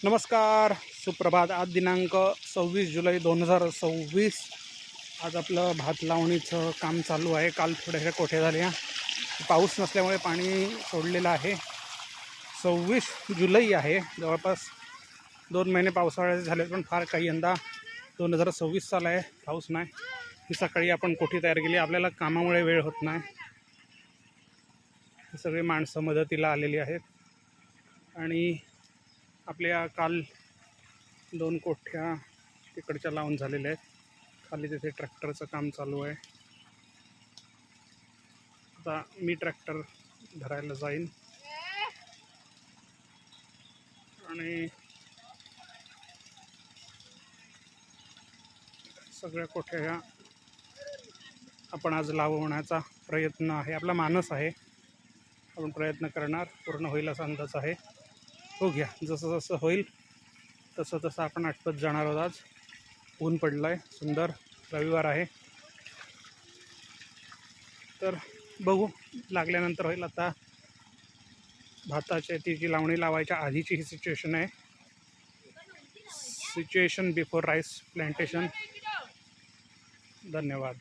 नमस्कार, सुप्रभात. आज दिनांक 26 जुलै 2026. आज आपलं भात लावणीचं काम चालू आहे. काल थोड्याशा कोठ्या झाल्या, पाऊस नसल्यामुळे पाणी सोडलेलं आहे. 26 जुलै आहे. जवळपास 2 महिने पावसाळ्याचे झाले, पण फार काही यंदा 2026 साल आहे, पाऊस नाही. ही सकाळी आपण कोठी तयार केली. आपल्याला कामामुळे वेळ होत नाही. ही सगळी माणसं मदतीला आलेली आहेत आणि आपल्या काल 2 कोठ्या तिकडच्या लावून झालेल्या आहेत. खाली तिथे ट्रॅक्टरचं काम चालू आहे. आता मी ट्रॅक्टर धरायला जाईन आणि सगळ्या कोठ्या ह्या आपण आज लावण्याचा प्रयत्न आहे. आपला मानस आहे, आपण प्रयत्न करणार. पूर्ण होईल असा अंदाज आहे. हो घ्या, जसं जसं होईल तसं तसं आपण आटपत जाणार आहोत. आज ऊन पडलं आहे, सुंदर रविवार आहे, तर बघू लागल्यानंतर होईल. आता भाताच्या तिची लावणी लावायच्या आधीची ही सिच्युएशन आहे. Situation before rice plantation. धन्यवाद.